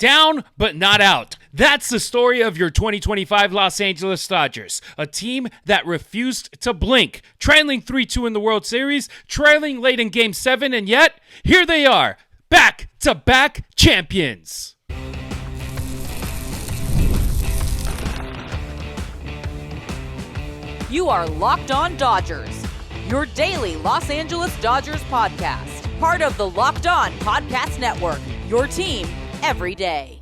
Down, but not out. That's the story of your 2025 Los Angeles Dodgers, a team that refused to blink, trailing 3-2 in the World Series, trailing late in Game 7, and yet, here they are, back-to-back champions. You are Locked On Dodgers, your daily Los Angeles Dodgers podcast, part of the Locked On Podcast Network, your team every day.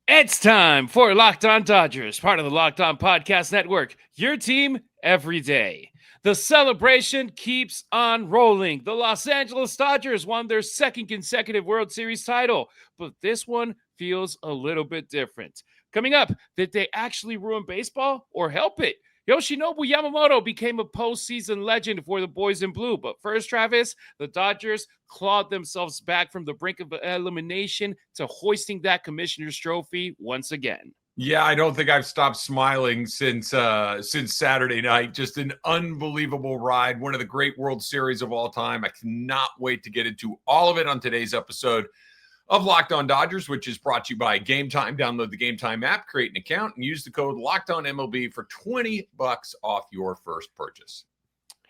It's time for Locked On Dodgers, part of the Locked On Podcast Network, your team every day. The celebration keeps on rolling. The Los Angeles Dodgers won their second consecutive World Series title, but this one feels a little bit different. Coming up, did they actually ruin baseball or help it? Yoshinobu Yamamoto became a postseason legend for the boys in blue. But first, Travis, the Dodgers clawed themselves back from the brink of elimination to hoisting that commissioner's trophy once again. Yeah, I don't think I've stopped smiling since Saturday night. Just an unbelievable ride. One of the great World Series of all time. I cannot wait to get into all of it on today's episode of Locked On Dodgers, which is brought to you by Game Time. Download the Game Time app, create an account, and use the code LOCKEDONMLB for $20 off your first purchase.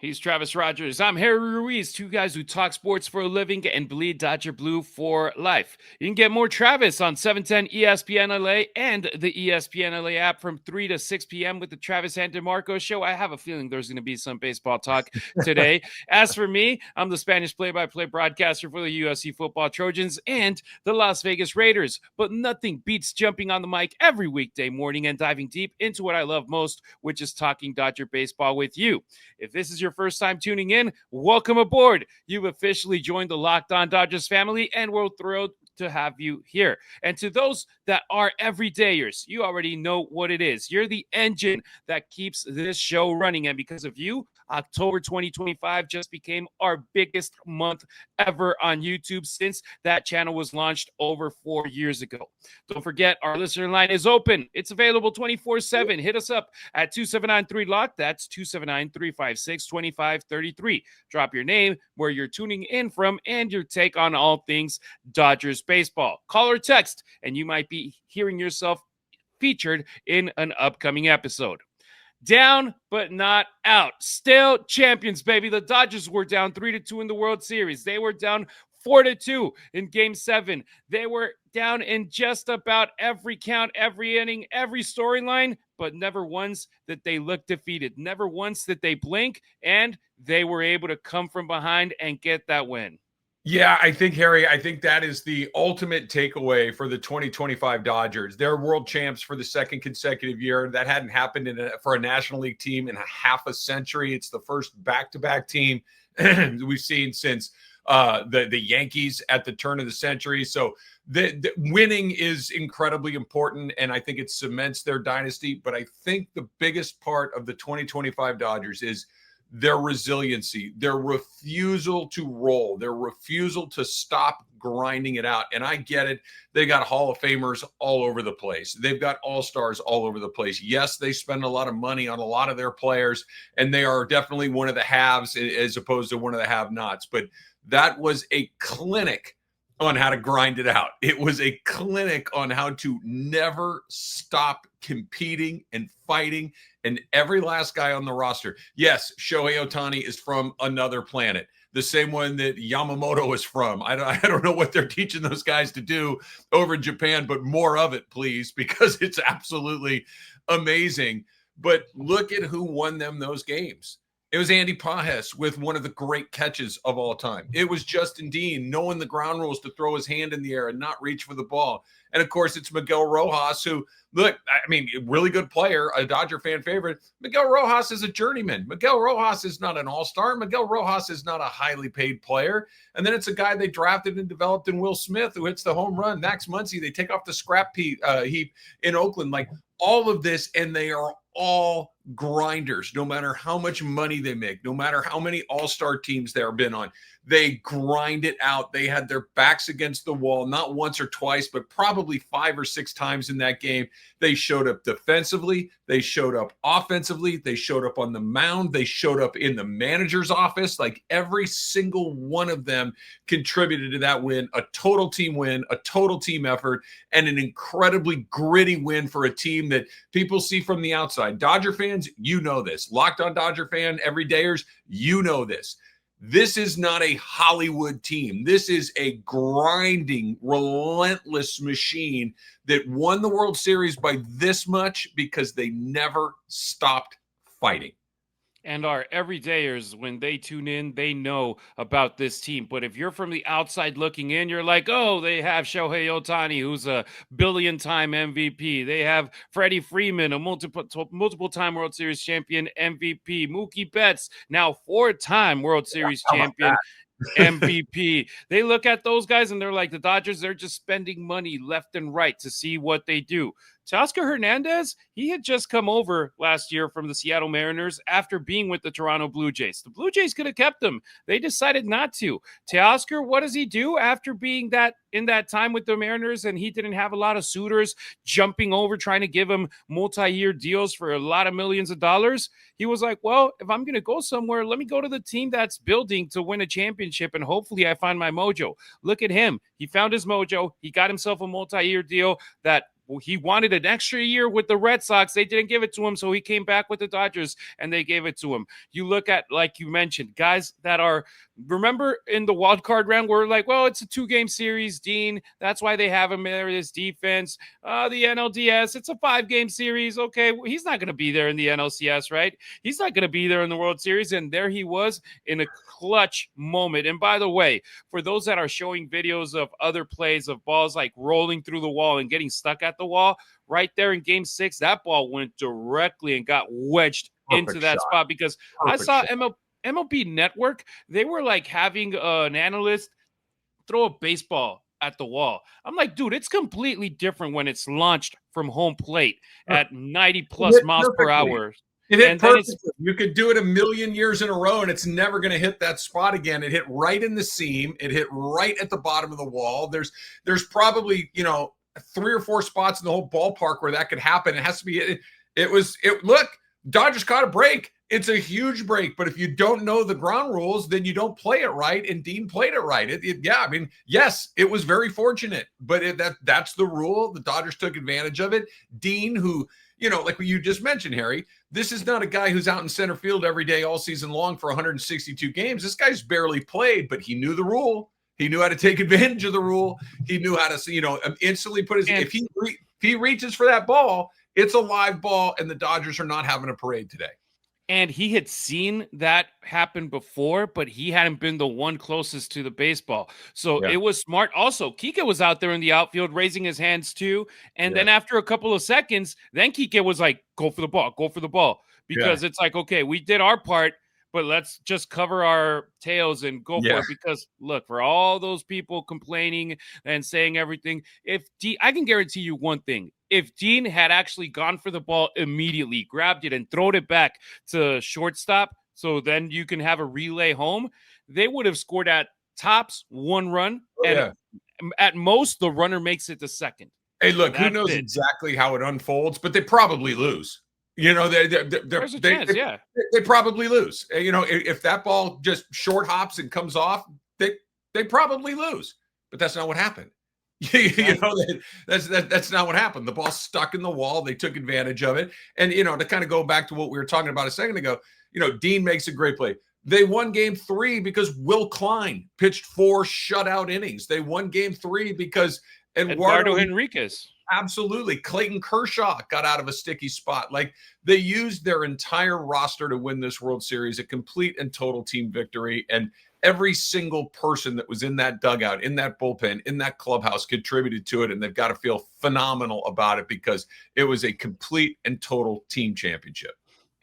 He's Travis Rodgers. I'm Harry Ruiz, two guys who talk sports for a living and bleed Dodger blue for life. You can get more Travis on 710 ESPN LA and the ESPN LA app from 3 to 6 p.m. with the Travis and DeMarco show. I have a feeling there's going to be some baseball talk today. As for me, I'm the Spanish play-by-play broadcaster for the USC Football Trojans and the Las Vegas Raiders. But nothing beats jumping on the mic every weekday morning and diving deep into what I love most, which is talking Dodger baseball with you. If this is your first time tuning in, welcome aboard. You've officially joined the Locked On Dodgers family, and we're thrilled to have you here. And to those that are everydayers, you already know what it is. You're the engine that keeps this show running, and because of you, October 2025 just became our biggest month ever on YouTube since that channel was launched over 4 years ago. Don't forget, our listener line is open. It's available 24/7. Hit us up at 279-3-LOCK. That's 279-356-2533. Drop your name, where you're tuning in from, and your take on all things Dodgers baseball. Call or text, and you might be hearing yourself featured in an upcoming episode. Down, but not out. Still champions, baby. The Dodgers were down 3-2 in the World Series. They were down 4-2 in Game 7. They were down in just about every count, every inning, every storyline, but never once that they looked defeated. Never once that they blink, and they were able to come from behind and get that win. Yeah, Harry, I think that is the ultimate takeaway for the 2025 Dodgers. They're world champs for the second consecutive year. That hadn't happened for a National League team in a half a century. It's the first back-to-back team we've seen since the Yankees at the turn of the century. So the winning is incredibly important, and I think it cements their dynasty. But I think the biggest part of the 2025 Dodgers is their resiliency, their refusal to roll, their refusal to stop grinding it out. And I get it. They got Hall of Famers all over the place. They've got all-stars all over the place. Yes, they spend a lot of money on a lot of their players, and they are definitely one of the haves as opposed to one of the have-nots. But that was a clinic on how to grind it out. It was a clinic on how to never stop competing and fighting, and every last guy on the roster. Yes, Shohei Ohtani is from another planet, the same one that Yamamoto is from. I don't know what they're teaching those guys to do over in Japan, but more of it, please, because it's absolutely amazing. But look at who won them those games. It was Andy Pages with one of the great catches of all time. It was Justin Dean knowing the ground rules to throw his hand in the air and not reach for the ball. And, of course, it's Miguel Rojas, who, look, I mean, really good player, a Dodger fan favorite. Miguel Rojas is a journeyman. Miguel Rojas is not an all-star. Miguel Rojas is not a highly paid player. And then it's a guy they drafted and developed in Will Smith, who hits the home run. Max Muncy, they take off the scrap heap in Oakland. Like, all of this, and they are all grinders, no matter how much money they make, no matter how many all-star teams they've been on. They grind it out. They had their backs against the wall, not once or twice, but probably 5 or 6 times in that game. They showed up defensively. They showed up offensively. They showed up on the mound. They showed up in the manager's office. Like every single one of them contributed to that win, a total team win, a total team effort, and an incredibly gritty win for a team that people see from the outside. Dodger fans, you know this. Locked On Dodger fan, everydayers, you know this. This is not a Hollywood team. This is a grinding, relentless machine that won the World Series by this much because they never stopped fighting. And our everydayers, when they tune in, they know about this team. But if you're from the outside looking in, you're like, oh, they have Shohei Ohtani, who's a billion-time MVP. They have Freddie Freeman, a multiple-time World Series champion MVP. Mookie Betts, now 4-time World Series champion. MVP. They look at those guys and they're like, the Dodgers, they're just spending money left and right to see what they do. Teoscar Hernandez, he had just come over last year from the Seattle Mariners after being with the Toronto Blue Jays. The Blue Jays could have kept him. They decided not to. Teoscar, what does he do after being in that time with the Mariners and he didn't have a lot of suitors jumping over trying to give him multi-year deals for a lot of millions of dollars? He was like, well, if I'm going to go somewhere, let me go to the team that's building to win a championship and hopefully I find my mojo. Look at him. He found his mojo. He got himself a multi-year deal that he wanted an extra year with the Red Sox. They didn't give it to him, so he came back with the Dodgers, and they gave it to him. You look at, like you mentioned, guys that are – remember in the wild card round, we're like, well, it's a 2-game series, Dean. That's why they have him there, this defense. The NLDS, it's a 5-game series. Okay, well, he's not going to be there in the NLCS, right? He's not going to be there in the World Series, and there he was in a clutch moment. And by the way, for those that are showing videos of other plays of balls like rolling through the wall and getting stuck at the wall, right there in Game 6, that ball went directly and got wedged into that spot because I saw MLB Network, they were like having an analyst throw a baseball at the wall. I'm like, dude, it's completely different when it's launched from home plate at 90 plus miles per hour. It hit perfectly. You could do it a million years in a row, and it's never going to hit that spot again. It hit right in the seam. It hit right at the bottom of the wall. There's probably 3 or 4 spots in the whole ballpark where that could happen. It has to be. Look, Dodgers caught a break. It's a huge break, but if you don't know the ground rules, then you don't play it right. And Dean played it right. Yes, it was very fortunate, but that's the rule. The Dodgers took advantage of it. Dean, who, like what you just mentioned, Harry, this is not a guy who's out in center field every day all season long for 162 games. This guy's barely played, but he knew the rule. He knew how to take advantage of the rule. He knew how to, instantly put his. If he reaches for that ball, it's a live ball, and the Dodgers are not having a parade today. And he had seen that happen before, but he hadn't been the one closest to the baseball. So It was smart. Also, Kike was out there in the outfield raising his hands too. And then after a couple of seconds, then Kike was like, go for the ball. Because it's like, okay, we did our part, but let's just cover our tails and go for it. Because look, for all those people complaining and saying everything, I can guarantee you one thing. If Dean had actually gone for the ball immediately, grabbed it and thrown it back to shortstop, so then you can have a relay home, they would have scored at tops 1 run. At most, the runner makes it to second. Hey, look, who knows exactly how it unfolds, but they probably lose. There's a chance, they probably lose. If that ball just short hops and comes off, they probably lose. But that's not what happened. That's not what happened. The ball stuck in the wall. They took advantage of it. And, to kind of go back to what we were talking about a second ago, Dean makes a great play. They won Game 3 because Will Klein pitched 4 shutout innings. They won Game 3 because Eduardo Henriquez. Absolutely. Clayton Kershaw got out of a sticky spot. Like, they used their entire roster to win this World Series, a complete and total team victory. And every single person that was in that dugout, in that bullpen, in that clubhouse contributed to it, and they've got to feel phenomenal about it because it was a complete and total team championship.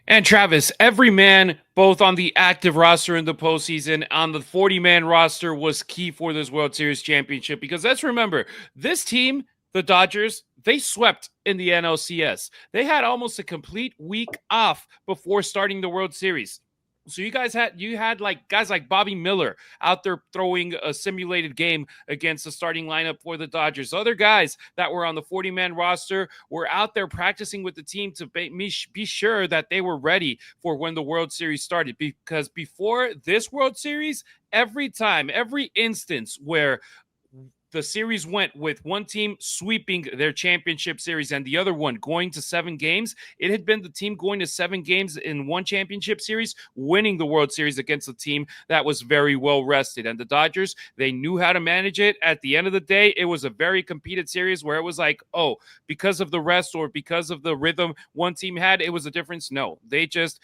And Travis, every man, both on the active roster in the postseason, on the 40-man roster, was key for this World Series championship because let's remember, this team The Dodgers, they swept in the NLCS. They had almost a complete week off before starting the World Series. So you had like guys like Bobby Miller out there throwing a simulated game against the starting lineup for the Dodgers. Other guys that were on the 40-man roster were out there practicing with the team to be sure that they were ready for when the World Series started. Because before this World Series, every instance where the series went with one team sweeping their championship series and the other one going to 7 games. It had been the team going to 7 games in one championship series, winning the World Series against a team that was very well rested. And the Dodgers, they knew how to manage it. At the end of the day, it was a very competed series where it was like, oh, because of the rest or because of the rhythm one team had, it was a difference. No, they just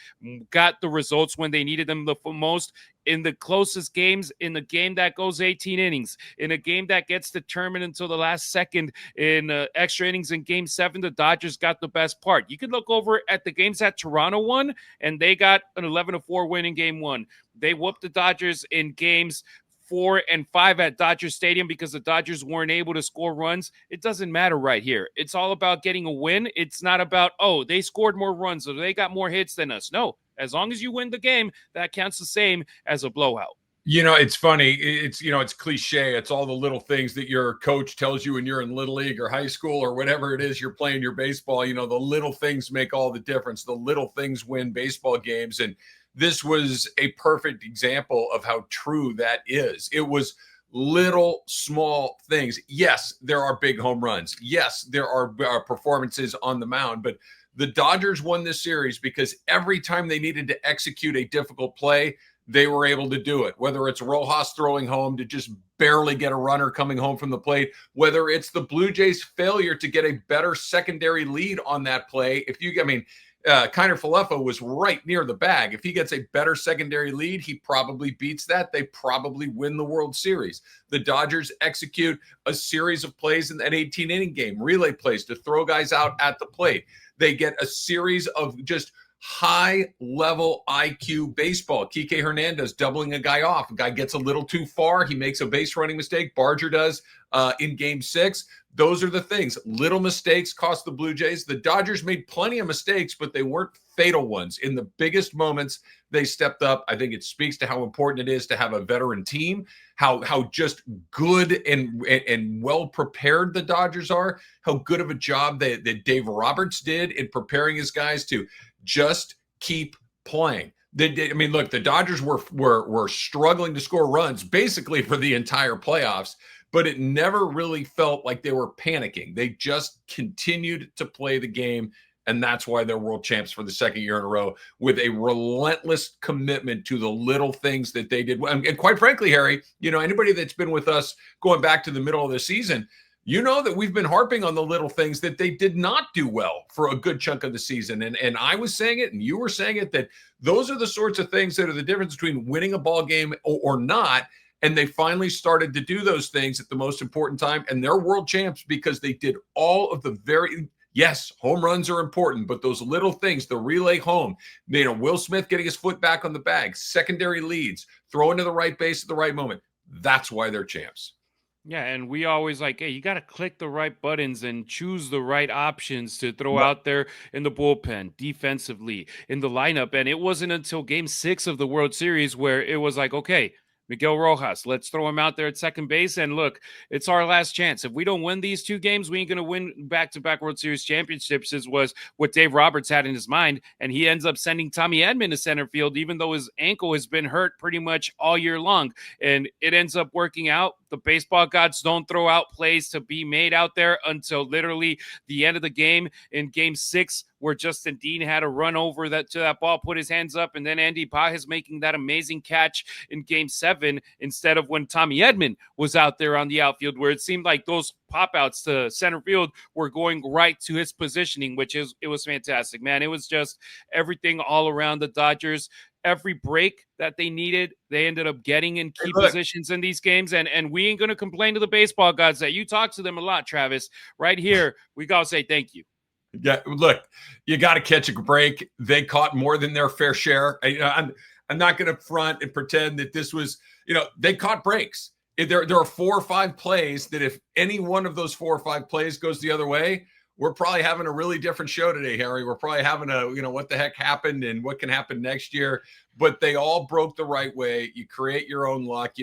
got the results when they needed them the most. In the closest games, in the game that goes 18 innings, in a game that gets determined until the last second, in extra innings in Game 7, the Dodgers got the best part. You can look over at the games that Toronto won, and they got an 11-4 win in Game 1. They whooped the Dodgers in Games 4 and 5 at Dodger Stadium because the Dodgers weren't able to score runs. It doesn't matter right here. It's all about getting a win. It's not about, oh, they scored more runs or they got more hits than us. No, as long as you win the game, that counts the same as a blowout. It's funny. It's cliche. It's all the little things that your coach tells you when you're in little league or high school or whatever it is you're playing your baseball. The little things make all the difference. The little things win baseball games. And this was a perfect example of how true that is. It was little small things. Yes, there are big home runs. Yes, there are performances on the mound, but the Dodgers won this series because every time they needed to execute a difficult play, they were able to do it. Whether it's Rojas throwing home to just barely get a runner coming home from the plate, whether it's the Blue Jays' failure to get a better secondary lead on that play. Kiner Falefa was right near the bag. If he gets a better secondary lead, he probably beats that. They probably win the World Series. The Dodgers execute a series of plays in that 18-inning game, relay plays to throw guys out at the plate. They get a series of just high-level IQ baseball. Kike Hernandez doubling a guy off. A guy gets a little too far. He makes a base running mistake. Barger does in Game 6. Those are the things. Little mistakes cost the Blue Jays. The Dodgers made plenty of mistakes, but they weren't fatal ones. In the biggest moments, they stepped up. I think it speaks to how important it is to have a veteran team, how just good and well prepared the Dodgers are, how good of a job that Dave Roberts did in preparing his guys to just keep playing. Look, the Dodgers were struggling to score runs basically for the entire playoffs, but it never really felt like they were panicking. They just continued to play the game, and that's why they're world champs for the second year in a row, with a relentless commitment to the little things that they did. And quite frankly, Harry, anybody that's been with us going back to the middle of the season, that we've been harping on the little things that they did not do well for a good chunk of the season. And I was saying it, and you were saying it, that those are the sorts of things that are the difference between winning a ball game or not. And they finally started to do those things at the most important time. And they're world champs because they did all of the yes, home runs are important, but those little things, the relay home, Will Smith getting his foot back on the bag, secondary leads, throwing to the right base at the right moment. That's why they're champs. Yeah, and we always hey, you got to click the right buttons and choose the right options to throw out there in the bullpen, defensively, in the lineup. And it wasn't until Game 6 of the World Series where it was like, okay, Miguel Rojas, let's throw him out there at second base. And look, it's our last chance. If we don't win these 2 games, we ain't going to win back-to-back World Series championships, was what Dave Roberts had in his mind. And he ends up sending Tommy Edman to center field, even though his ankle has been hurt pretty much all year long. And it ends up working out. The baseball gods don't throw out plays to be made out there until literally the end of the game in Game 6, where Justin Dean had to run over to that ball, put his hands up, and then Andy Pages making that amazing catch in Game 7 instead of when Tommy Edman was out there on the outfield, where it seemed like those pop-outs to center field were going right to his positioning, it was fantastic, man. It was just everything all around the Dodgers. Every break that they needed, they ended up getting in key positions in these games. And we ain't going to complain to the baseball gods that you talk to them a lot, Travis. Right here, we got to say thank you. Yeah, look, you got to catch a break. They caught more than their fair share. I'm not going to front and pretend that this was, they caught breaks. There are 4 or 5 plays that if any one of those 4 or 5 plays goes the other way, we're probably having a really different show today, Harry. We're probably having what the heck happened and what can happen next year. But they all broke the right way. You create your own luck.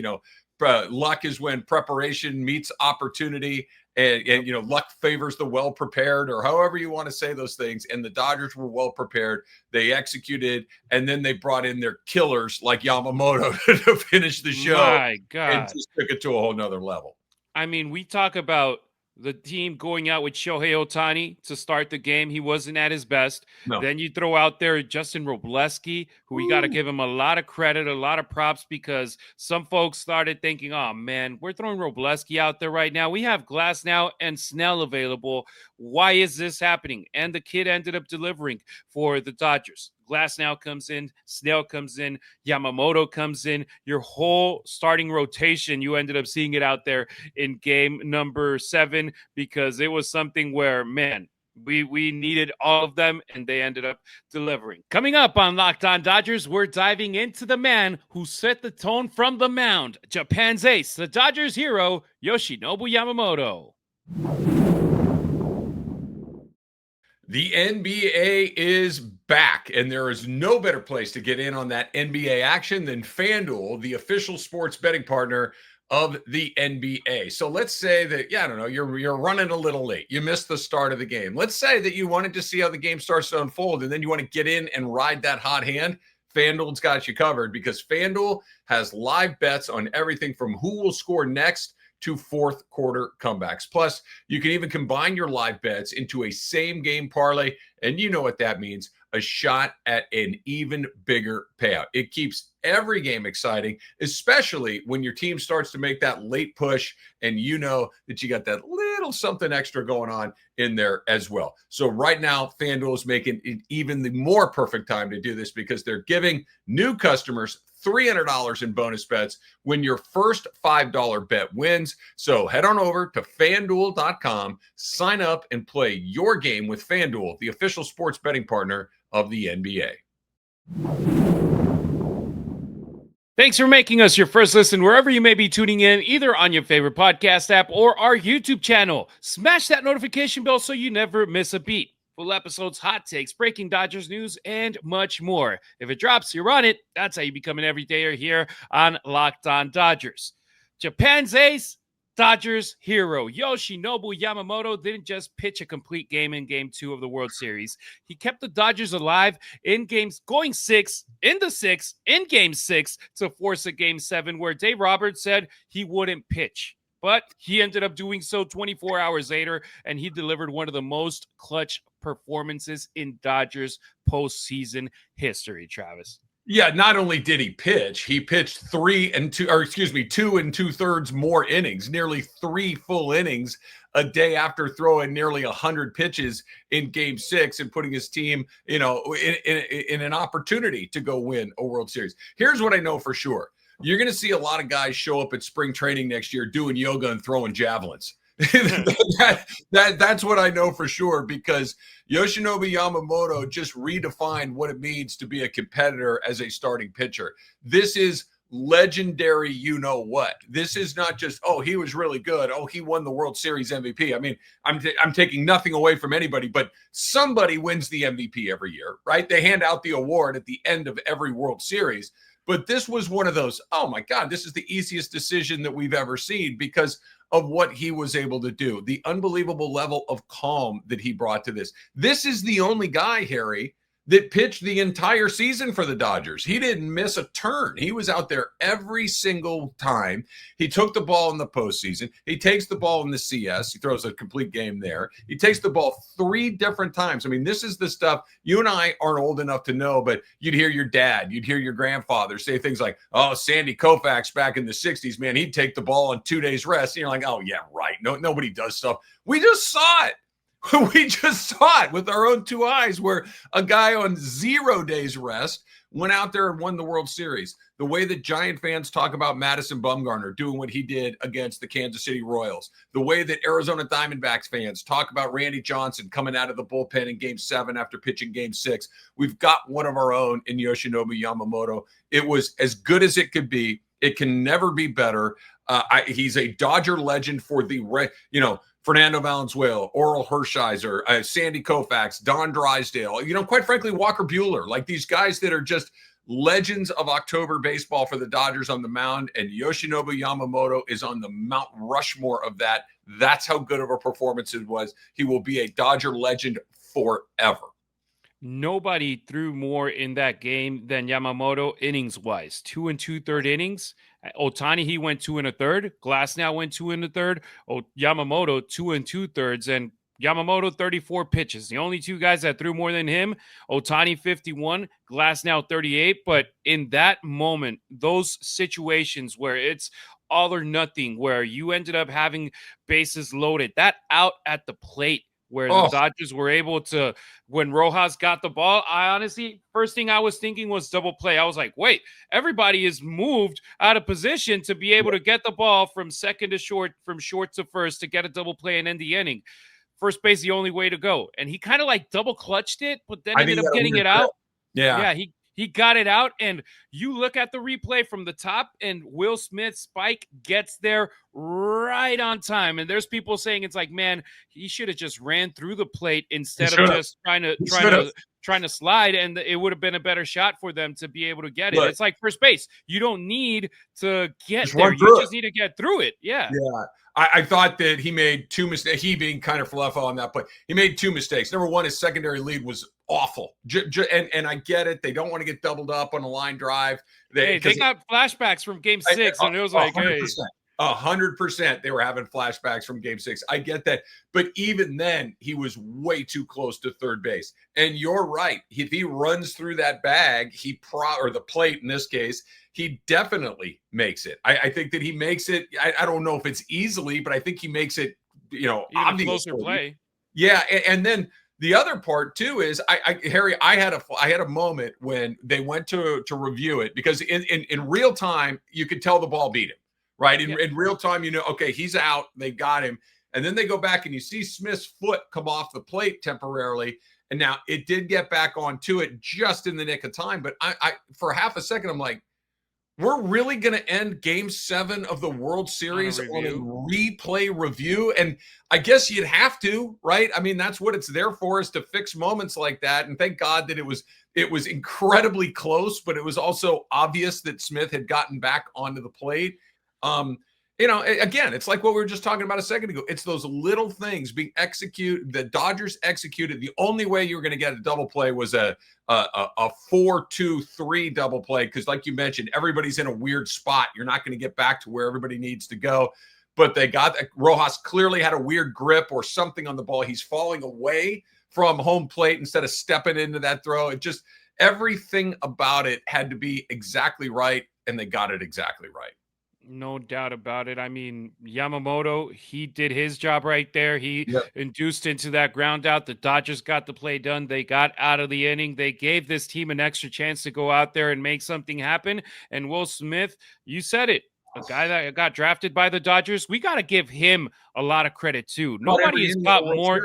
Luck is when preparation meets opportunity, and luck favors the well prepared, or however you want to say those things. And the Dodgers were well prepared. They executed, and then they brought in their killers like Yamamoto to finish the show. My God. And just took it to a whole nother level. I mean, we talk about the team going out with Shohei Ohtani to start the game. He wasn't at his best. No. Then you throw out there Justin Robleski, who we got to give him a lot of credit, a lot of props, because some folks started thinking, oh, man, we're throwing Robleski out there right now. We have Glasnow and Snell available. Why is this happening? And the kid ended up delivering for the Dodgers. Glasnow comes in, Snell comes in, Yamamoto comes in. Your whole starting rotation, you ended up seeing it out there in game number 7, because it was something where, man, we needed all of them, and they ended up delivering. Coming up on Locked On Dodgers, we're diving into the man who set the tone from the mound, Japan's ace, the Dodgers hero, Yoshinobu Yamamoto. The NBA is back, and there is no better place to get in on that NBA action than FanDuel, the official sports betting partner of the NBA. So let's say that, you're running a little late. You missed the start of the game. Let's say that you wanted to see how the game starts to unfold, and then you want to get in and ride that hot hand. FanDuel's got you covered, because FanDuel has live bets on everything from who will score next to fourth quarter comebacks. Plus, you can even combine your live bets into a same game parlay. And you know what that means, a shot at an even bigger payout. It keeps every game exciting, especially when your team starts to make that late push and you know that you got that little something extra going on in there as well. So right now, FanDuel is making it even the more perfect time to do this, because they're giving new customers $300 in bonus bets when your first $5 bet wins. So head on over to FanDuel.com, sign up, and play your game with FanDuel, the official sports betting partner of the NBA. Thanks for making us your first listen wherever you may be tuning in, either on your favorite podcast app or our YouTube channel. Smash that notification bell so you never miss a beat. Full episodes, hot takes, breaking Dodgers news, and much more. If it drops, you're on it. That's how you become an everydayer here on Locked On Dodgers. Japan's ace, Dodgers hero, Yoshinobu Yamamoto didn't just pitch a complete game in Game 2 of the World Series. He kept the Dodgers alive in games going 6, in Game 6 to force a Game 7 where Dave Roberts said he wouldn't pitch. But he ended up doing so 24 hours later, and he delivered one of the most clutch performances in Dodgers postseason history, Travis. Yeah, not only did he pitched 2 and 2/3 more innings, nearly 3 full innings a day after throwing nearly 100 pitches in Game 6 and putting his team, in an opportunity to go win a World Series. Here's what I know for sure. You're going to see a lot of guys show up at spring training next year doing yoga and throwing javelins. That's what I know for sure, because Yoshinobu Yamamoto just redefined what it means to be a competitor as a starting pitcher. This is legendary, what. This is not just, oh, he was really good. Oh, he won the World Series MVP. I mean, I'm taking nothing away from anybody, but somebody wins the MVP every year, right? They hand out the award at the end of every World Series. But this was one of those, oh my God, this is the easiest decision that we've ever seen because of what he was able to do. The unbelievable level of calm that he brought to this. This is the only guy, Harry, that pitched the entire season for the Dodgers. He didn't miss a turn. He was out there every single time. He took the ball in the postseason. He takes the ball in the CS. He throws a complete game there. He takes the ball 3 different times. I mean, this is the stuff you and I aren't old enough to know, but you'd hear your dad, you'd hear your grandfather say things like, oh, Sandy Koufax back in the 60s, man, he'd take the ball on 2 days rest. And you're like, oh, yeah, right. No, nobody does stuff. We just saw it. We just saw it with our own 2 eyes, where a guy on 0 days rest went out there and won the World Series. The way that Giant fans talk about Madison Bumgarner doing what he did against the Kansas City Royals. The way that Arizona Diamondbacks fans talk about Randy Johnson coming out of the bullpen in Game 7 after pitching Game 6. We've got one of our own in Yoshinobu Yamamoto. It was as good as it could be. It can never be better. He's a Dodger legend for Fernando Valenzuela, Oral Hershiser, Sandy Koufax, Don Drysdale, quite frankly, Walker Buehler, like these guys that are just legends of October baseball for the Dodgers on the mound, and Yoshinobu Yamamoto is on the Mount Rushmore of that. That's how good of a performance it was. He will be a Dodger legend forever. Nobody threw more in that game than Yamamoto innings-wise. 2 2/3 innings. Ohtani, he went 2 1/3. Glasnow went 2 1/3. Yamamoto 2 2/3, and Yamamoto 34 pitches. The only two guys that threw more than him, Ohtani 51, Glasnow 38. But in that moment, those situations where it's all or nothing, where you ended up having bases loaded, that out at the plate, where the Dodgers were able to, when Rojas got the ball, I honestly, first thing I was thinking was double play. I was like, wait, everybody is moved out of position to be able to get the ball from second to short, from short to first, to get a double play and end the inning. First base, the only way to go. And he kind of like double clutched it, but then ended up getting it out. Yeah, he got it out, and you look at the replay from the top, and Will Smith's spike gets there right on time. And there's people saying it's like, man, he should have just ran through the plate instead of just trying to slide, and it would have been a better shot for them to be able to get it. It's like first base. You don't need to get there. You just need to get through it. Yeah. Yeah. I thought that he made two mistakes. He being kind of fluffy on that play. He made two mistakes. Number one, his secondary lead was awful. And I get it. They don't want to get doubled up on a line drive. They got flashbacks from Game 6, and it was like, 100%, hey. 100% they were having flashbacks from Game 6. I get that. But even then, he was way too close to third base. And you're right. If he runs through that bag, or the plate in this case, he definitely makes it. I think that he makes it. I don't know if it's easily, but I think he makes it, obviously. Closer play. Yeah. And then the other part too is Harry, I had a moment when they went to review it, because in real time, you could tell the ball beat him, right? In real time, okay, he's out, they got him. And then they go back and you see Smith's foot come off the plate temporarily. And now it did get back onto it just in the nick of time. But I for half a second, I'm like, we're really going to end Game 7 of the World Series on a replay review? And I guess you'd have to, right? I mean, that's what it's there for, is to fix moments like that. And thank God that it was incredibly close, but it was also obvious that Smith had gotten back onto the plate. Again, it's like what we were just talking about a second ago. It's those little things being executed. The Dodgers executed. The only way you were going to get a double play was a 4-2-3 double play, because, like you mentioned, everybody's in a weird spot. You're not going to get back to where everybody needs to go. But Rojas clearly had a weird grip or something on the ball. He's falling away from home plate instead of stepping into that throw. It just, everything about it had to be exactly right, and they got it exactly right. No doubt about it. I mean, Yamamoto, he did his job right there. He induced into that ground out. The Dodgers got the play done. They got out of the inning. They gave this team an extra chance to go out there and make something happen. And Will Smith, you said it, a guy that got drafted by the Dodgers, we got to give him a lot of credit too. Nobody has got more.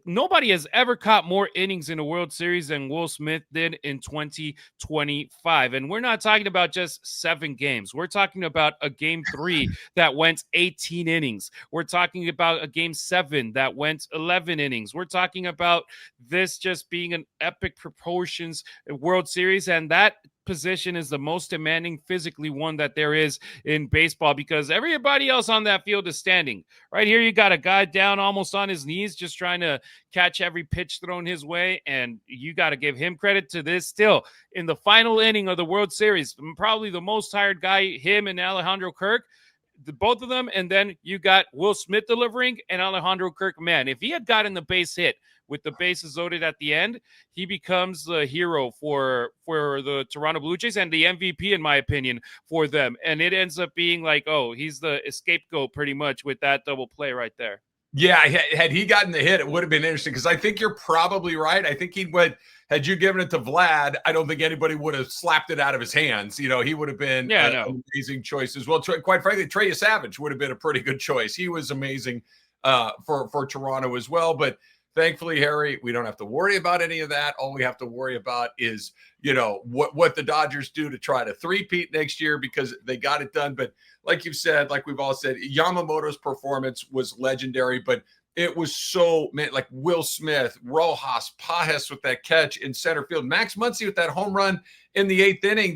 Nobody has ever caught more innings in a World Series than Will Smith did in 2025. And we're not talking about just 7 games. We're talking about a Game 3 that went 18 innings. We're talking about a Game 7 that went 11 innings. We're talking about this just being an epic proportions World Series. And that position is the most demanding physically one that there is in baseball, because everybody else on that field is standing. Right here, you got a guy down almost on his knees just trying to catch every pitch thrown his way, and you got to give him credit to this. Still, in the final inning of the World Series, probably the most tired guy, him and Alejandro Kirk, both of them, and then you got Will Smith delivering and Alejandro Kirk. Man, if he had gotten the base hit with the bases loaded at the end, he becomes the hero for the Toronto Blue Jays and the MVP, in my opinion, for them. And it ends up being like, oh, he's the scapegoat pretty much with that double play right there. Yeah, had he gotten the hit, it would have been interesting, because I think you're probably right. I think had you given it to Vlad, I don't think anybody would have slapped it out of his hands. He would have been an amazing choice as well. Quite frankly, Trey Savage would have been a pretty good choice. He was amazing for Toronto as well. But Thankfully, Harry, we don't have to worry about any of that. All we have to worry about is, what the Dodgers do to try to three-peat next year, because they got it done. But like you've said, like we've all said, Yamamoto's performance was legendary, but it was so, man, like Will Smith, Rojas, Pajes with that catch in center field, Max Muncy with that home run in the 8th inning,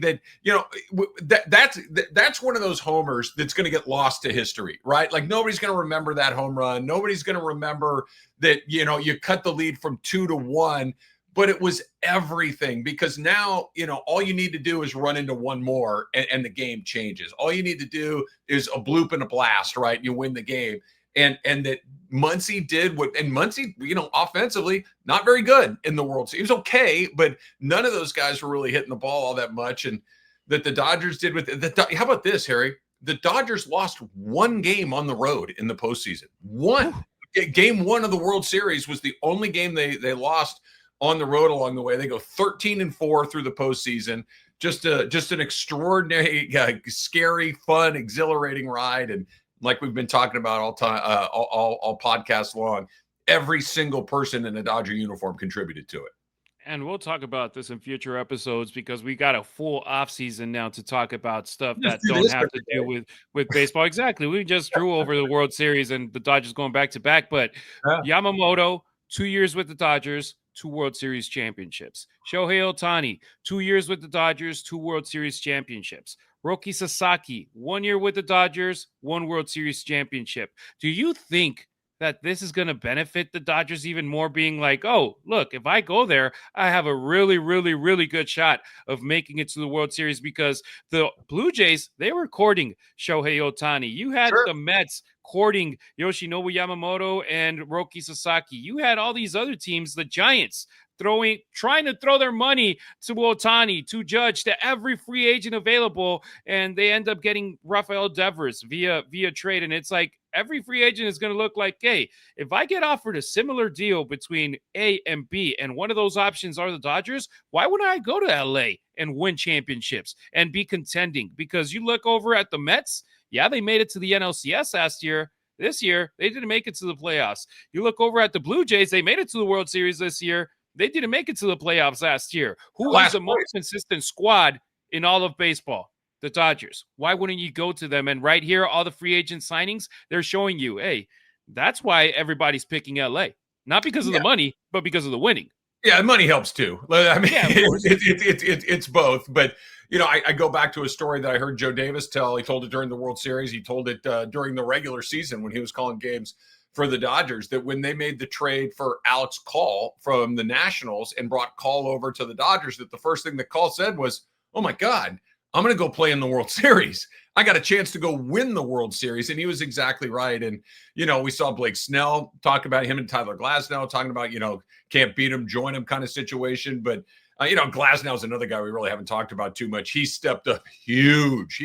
that's one of those homers that's going to get lost to history, right? Like nobody's going to remember that home run. Nobody's going to remember that, you cut the lead from 2-1, but it was everything, because now, all you need to do is run into one more and the game changes. All you need to do is a bloop and a blast, right? You win the game. And that Muncy did what, and Muncy, offensively, not very good in the World Series. He was okay, but none of those guys were really hitting the ball all that much. And that the Dodgers did how about this, Harry? The Dodgers lost one game on the road in the postseason. Game 1 of the World Series was the only game they lost on the road along the way. They go 13-4 through the postseason. Just an extraordinary, scary, fun, exhilarating ride. And like we've been talking about all time, all podcast long, every single person in a Dodger uniform contributed to it. And we'll talk about this in future episodes, because we got a full off season now to talk about stuff that don't have to do with baseball. Exactly. We just drew over the World Series and the Dodgers going back to back, but Yamamoto, 2 years with the Dodgers, 2 World Series championships. Shohei Ohtani, 2 years with the Dodgers, 2 World Series championships. Roki Sasaki, 1 year with the Dodgers, 1 World Series championship. Do you think that this is going to benefit the Dodgers even more, being like, oh, look, if I go there, I have a really, really, really good shot of making it to the World Series? Because the Blue Jays, they were courting Shohei Ohtani. You had the Mets courting Yoshinobu Yamamoto and Roki Sasaki. You had all these other teams, the Giants, trying to throw their money to Ohtani, to Judge, to every free agent available, and they end up getting Rafael Devers via trade. And it's like every free agent is going to look like, hey, if I get offered a similar deal between A and B, and one of those options are the Dodgers, why wouldn't I go to LA and win championships and be contending? Because you look over at the Mets, yeah, they made it to the NLCS last year. This year, they didn't make it to the playoffs. You look over at the Blue Jays, they made it to the World Series this year. They didn't make it to the playoffs last year. Who is the most consistent squad in all of baseball? The Dodgers. Why wouldn't you go to them? And right here, all the free agent signings, they're showing you, hey, that's why everybody's picking LA. Not because of the money, but because of the winning. Yeah, money helps too. I mean, it's both. But, I go back to a story that I heard Joe Davis tell. He told it during the World Series. He told it during the regular season when he was calling games for the Dodgers, that when they made the trade for Alex Call from the Nationals and brought Call over to the Dodgers, that the first thing that Call said was, oh my God, I'm going to go play in the World Series. I got a chance to go win the World Series. And he was exactly right. And, we saw Blake Snell talk about him and Tyler Glasnow talking about, can't beat him, join him kind of situation. But, Glasnow is another guy we really haven't talked about too much. He stepped up huge.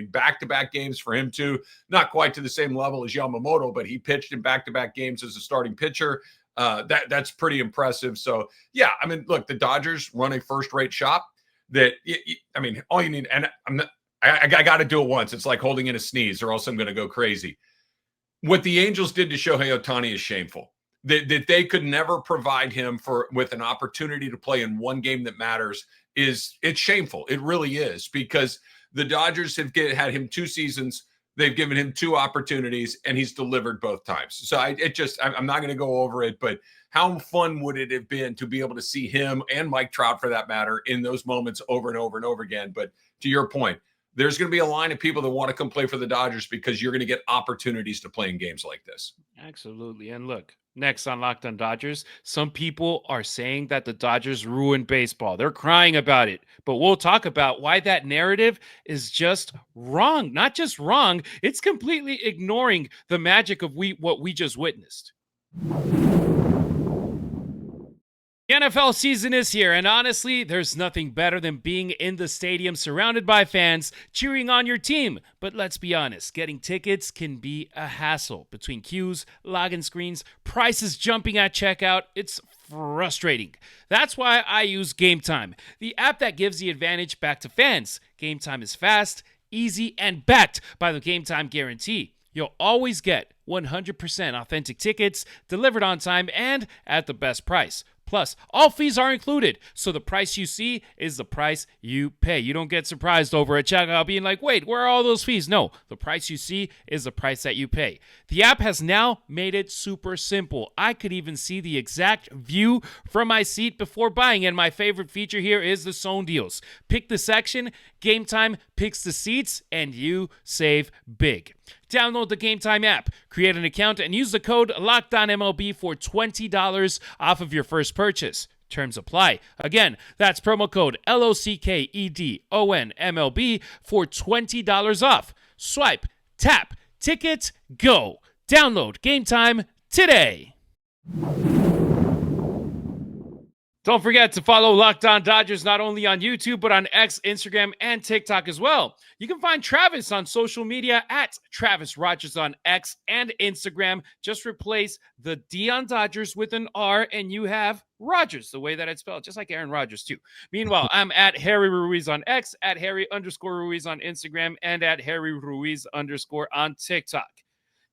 Back-to-back games for him too. Not quite to the same level as Yamamoto, but he pitched in back-to-back games as a starting pitcher. That's pretty impressive. So, yeah, look, the Dodgers run a first-rate shop that, all you need, and I got to do it once. It's like holding in a sneeze, or else I'm going to go crazy. What the Angels did to Shohei Ohtani is shameful. That they could never provide him with an opportunity to play in one game that matters it's shameful. It really is, because the Dodgers have had him 2 seasons. They've given him 2 opportunities, and he's delivered both times. So I'm not going to go over it, but how fun would it have been to be able to see him and Mike Trout, for that matter, in those moments over and over and over again? But to your point, there's going to be a line of people that want to come play for the Dodgers, because you're going to get opportunities to play in games like this. Absolutely. And look, next on Locked On Dodgers, some people are saying that the Dodgers ruined baseball. They're crying about it. But we'll talk about why that narrative is just wrong. Not just wrong, it's completely ignoring the magic of what we just witnessed. The NFL season is here, and honestly, there's nothing better than being in the stadium surrounded by fans cheering on your team. But let's be honest, getting tickets can be a hassle. Between queues, login screens, prices jumping at checkout, it's frustrating. That's why I use Game Time, the app that gives the advantage back to fans. Game Time is fast, easy, and backed by the Game Time guarantee. You'll always get 100% authentic tickets delivered on time and at the best price. Plus, all fees are included, so the price you see is the price you pay. You don't get surprised over at checkout being like, wait, where are all those fees? No, the price you see is the price that you pay. The app has now made it super simple. I could even see the exact view from my seat before buying, and my favorite feature here is the zone deals. Pick the section, Game Time picks the seats, and you save big. Download the Game Time app, create an account, and use the code LOCKEDONMLB for $20 off of your first purchase. Terms apply. Again, that's promo code LOCKEDONMLB for $20 off. Swipe, tap, ticket, go. Download Game Time today. Don't forget to follow Locked On Dodgers not only on YouTube, but on X, Instagram, and TikTok as well. You can find Travis on social media at Travis Rodgers on X and Instagram. Just replace the D on Dodgers with an R, and you have Rodgers, the way that it's spelled, just like Aaron Rodgers, too. Meanwhile, I'm at Harry Ruiz on X, at Harry_Ruiz on Instagram, and at Harry Ruiz_ on TikTok.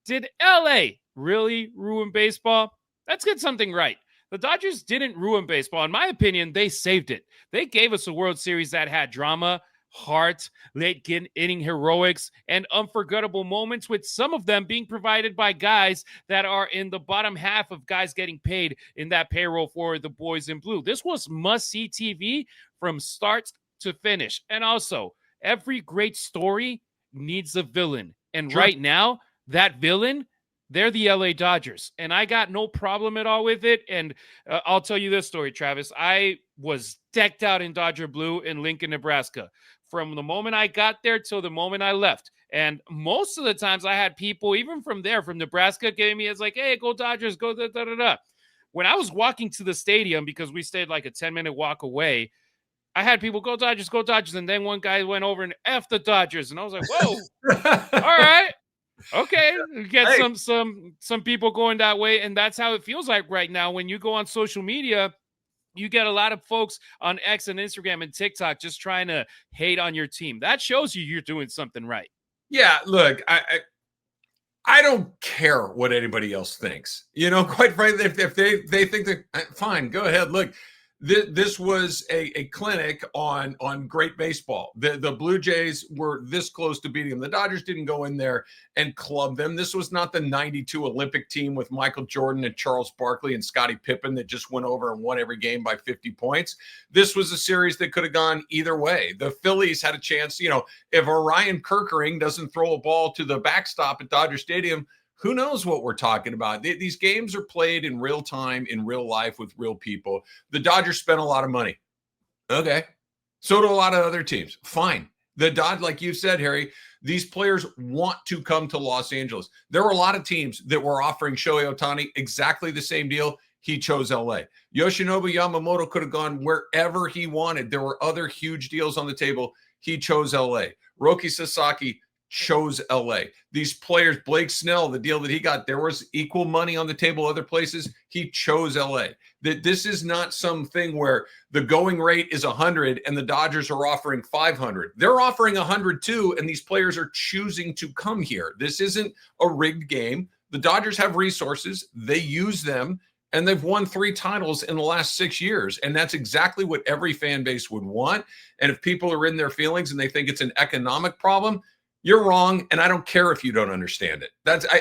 Did LA really ruin baseball? Let's get something right. The Dodgers didn't ruin baseball. In my opinion, they saved it. They gave us a World Series that had drama, heart, late inning heroics, and unforgettable moments, with some of them being provided by guys that are in the bottom half of guys getting paid in that payroll for the boys in blue. This was must-see TV from start to finish. And also, every great story needs a villain. And right now, that villain, they're the LA Dodgers, and I got no problem at all with it. And I'll tell you this story, Travis. I was decked out in Dodger blue in Lincoln, Nebraska, from the moment I got there till the moment I left. And most of the times I had people, even from there, from Nebraska, giving me, it's like, hey, go Dodgers, go da-da-da-da. When I was walking to the stadium, because we stayed like a 10-minute walk away, I had people, go Dodgers, go Dodgers. And then one guy went over and F the Dodgers. And I was like, whoa, all right. Okay, get some people going that way, and that's how it feels like right now. When you go on social media, you get a lot of folks on X and Instagram and TikTok just trying to hate on your team. That shows you you're doing something right. Yeah, look, I don't care what anybody else thinks. You know, quite frankly, if they think that, fine, go ahead. Look, this was a clinic on great baseball. The Blue Jays were this close to beating them. The Dodgers didn't go in there and club them. This was not the 92 Olympic team with Michael Jordan and Charles Barkley and Scottie Pippen that just went over and won every game by 50 points. This was a series that could have gone either way. The Phillies had a chance. You know, if Orion Kerkering doesn't throw a ball to the backstop at Dodger Stadium, who knows what we're talking about? These games are played in real time, in real life, with real people. The Dodgers spent a lot of money. Okay. So do a lot of other teams. Fine. The Dodgers, like you said, Harry, these players want to come to Los Angeles. There were a lot of teams that were offering Shohei Ohtani exactly the same deal. He chose LA. Yoshinobu Yamamoto could have gone wherever he wanted. There were other huge deals on the table. He chose LA. Roki Sasaki chose LA. These players, Blake Snell, the deal that he got, there was equal money on the table other places. He chose LA. That this is not something where the going rate is 100 and the Dodgers are offering 500. They're offering 100 too, and these players are choosing to come here. This isn't a rigged game. The Dodgers have resources. They use them, and they've won 3 titles in the last 6 years. And that's exactly what every fan base would want. And if people are in their feelings and they think it's an economic problem, you're wrong, and I don't care if you don't understand it.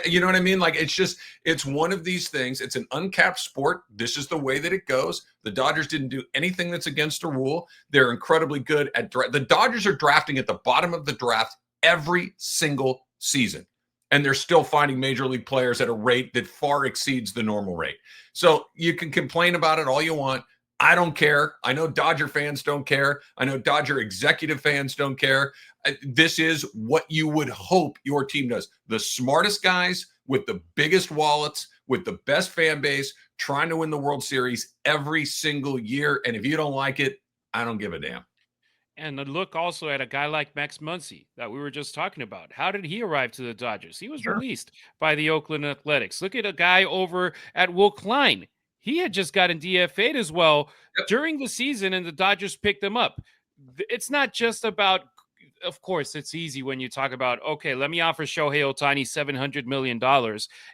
You know what I mean? Like, it's one of these things. It's an uncapped sport. This is the way that it goes. The Dodgers didn't do anything that's against a rule. They're incredibly good at the Dodgers are drafting at the bottom of the draft every single season, and they're still finding major league players at a rate that far exceeds the normal rate. So you can complain about it all you want. I don't care. I know Dodger fans don't care. I know Dodger executive fans don't care. This is what you would hope your team does. The smartest guys with the biggest wallets, with the best fan base, trying to win the World Series every single year. And if you don't like it, I don't give a damn. And look also at a guy like Max Muncy that we were just talking about. How did he arrive to the Dodgers? He was released by the Oakland Athletics. Look at a guy over at Will Klein. He had just gotten DFA'd as well during the season, and the Dodgers picked him up. It's not just about of course, it's easy when you talk about, okay, let me offer Shohei Ohtani $700 million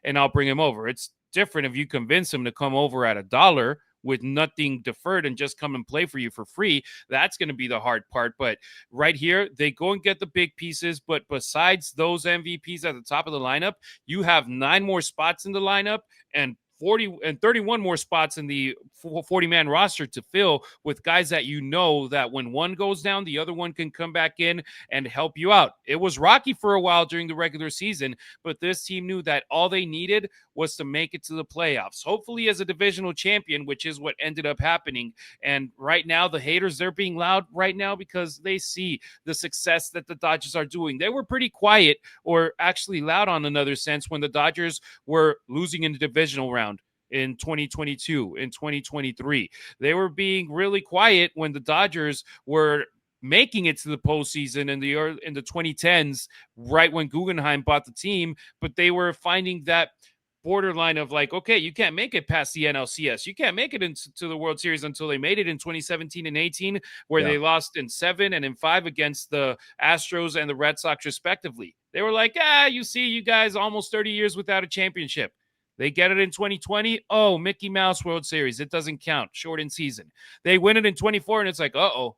and I'll bring him over. It's different if you convince him to come over at $1 with nothing deferred and just come and play for you for free. That's going to be the hard part. But right here, they go and get the big pieces. But besides those MVPs at the top of the lineup, you have 9 more spots in the lineup and 31 more spots in the 40-man roster to fill with guys that you know that when one goes down, the other one can come back in and help you out. It was rocky for a while during the regular season, but this team knew that all they needed was to make it to the playoffs, hopefully as a divisional champion, which is what ended up happening. And right now, the haters, they're being loud right now because they see the success that the Dodgers are doing. They were pretty quiet, or actually loud on another sense, when the Dodgers were losing in the divisional round in 2022, in 2023. They were being really quiet when the Dodgers were making it to the postseason in the 2010s, right when Guggenheim bought the team, but they were finding that borderline of like, okay, you can't make it past the NLCS. You can't make it into the World Series until they made it in 2017 and 18, where they lost in 7 and in 5 against the Astros and the Red Sox, respectively. They were like, you see, you guys almost 30 years without a championship. They get it in 2020. Oh, Mickey Mouse World Series. It doesn't count. Shortened season. They win it in 24, and it's like, uh-oh.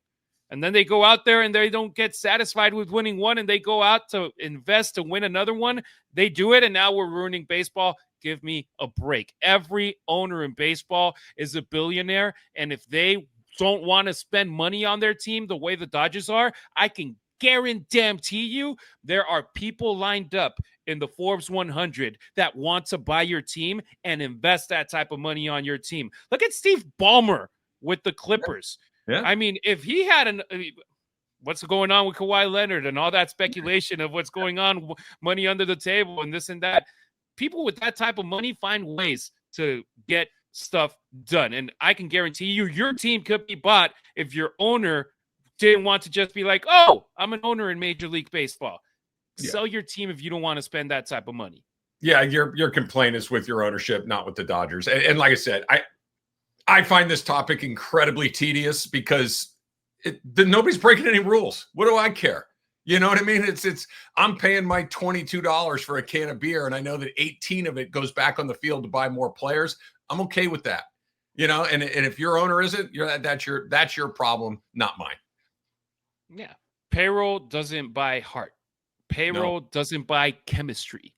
And then they go out there and they don't get satisfied with winning one, and they go out to invest to win another one. They do it, and now we're ruining baseball. Give me a break. Every owner in baseball is a billionaire, and if they don't want to spend money on their team the way the Dodgers are, I can guarantee you there are people lined up in the Forbes 100 that want to buy your team and invest that type of money on your team. Look at Steve Ballmer with the Clippers. Yeah. I mean, if he had what's going on with Kawhi Leonard and all that speculation of what's going on, money under the table and this and that, people with that type of money find ways to get stuff done. And I can guarantee you, your team could be bought if your owner didn't want to just be like, oh, I'm an owner in Major League Baseball. Yeah. Sell your team if you don't want to spend that type of money. Yeah, your complaint is with your ownership, not with the Dodgers. And like I said, I find this topic incredibly tedious because nobody's breaking any rules. What do I care? You know what I mean? It's I'm paying my $22 for a can of beer, and I know that 18 of it goes back on the field to buy more players. I'm okay with that. You know, and if your owner isn't, that's your problem, not mine. Yeah. Payroll doesn't buy heart. Payroll doesn't buy chemistry.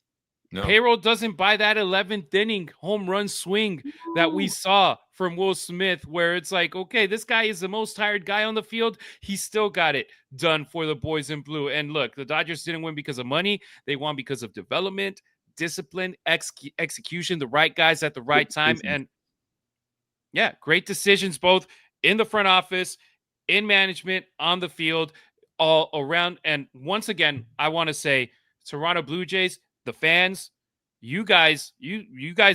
No. Payroll doesn't buy that 11th inning home run swing that we saw from Will Smith, where it's like, okay, this guy is the most tired guy on the field. He still got it done for the boys in blue. And look, the Dodgers didn't win because of money. They won because of development, discipline, execution, the right guys at the right time. And yeah, great decisions both in the front office, in management, on the field, all around. And once again, I want to say, Toronto Blue Jays, the fans, you guys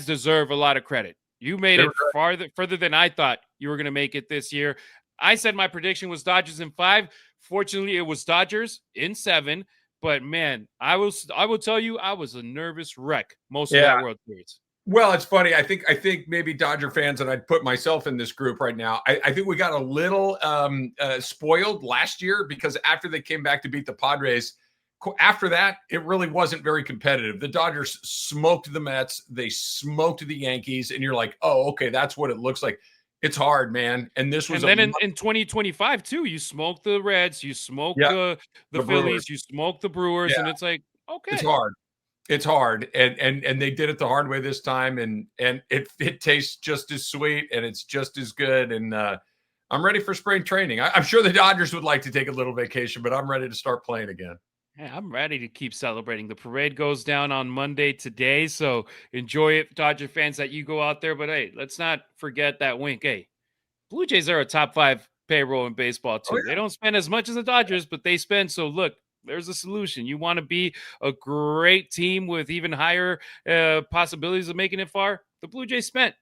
deserve a lot of credit. You made it further than I thought you were going to make it this year. I said my prediction was Dodgers in 5. Fortunately, it was Dodgers in 7. But man, I will tell you, I was a nervous wreck most of that World Series. Well, it's funny. I think maybe Dodger fans, and I'd put myself in this group right now, I think we got a little spoiled last year because after they came back to beat the Padres, after that, it really wasn't very competitive. The Dodgers smoked the Mets. They smoked the Yankees. And you're like, oh, okay, that's what it looks like. It's hard, man. And this was in 2025, too, you smoked the Reds, you smoked the Phillies, Brewers. You smoked the Brewers. Yeah. And it's like, okay. It's hard. And they did it the hard way this time. And it tastes just as sweet and it's just as good. And I'm ready for spring training. I'm sure the Dodgers would like to take a little vacation, but I'm ready to start playing again. Yeah, I'm ready to keep celebrating. The parade goes down on Monday today, so enjoy it, Dodger fans, that you go out there. But hey, let's not forget that wink. Hey, Blue Jays are a top 5 payroll in baseball too. Oh, yeah. They don't spend as much as the Dodgers, but they spend. So look, there's a solution. You want to be a great team with even higher possibilities of making it far? The Blue Jays spent.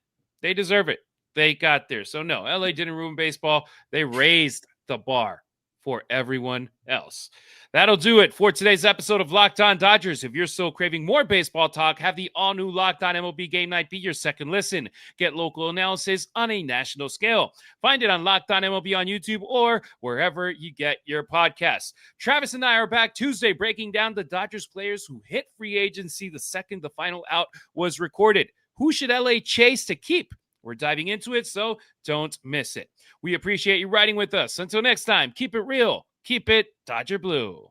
They deserve it. They got there. So no, LA didn't ruin baseball. They raised the bar for everyone else. That'll do it for today's episode of Locked On Dodgers. If you're still craving more baseball talk, have the all-new Locked On MLB Game Night be your second listen. Get local analysis on a national scale. Find it on Locked On MLB on YouTube or wherever you get your podcasts. Travis and I are back Tuesday breaking down the Dodgers players who hit free agency the second the final out was recorded. Who should LA chase to keep? We're diving into it, so don't miss it. We appreciate you riding with us. Until next time, keep it real, keep it Dodger Blue.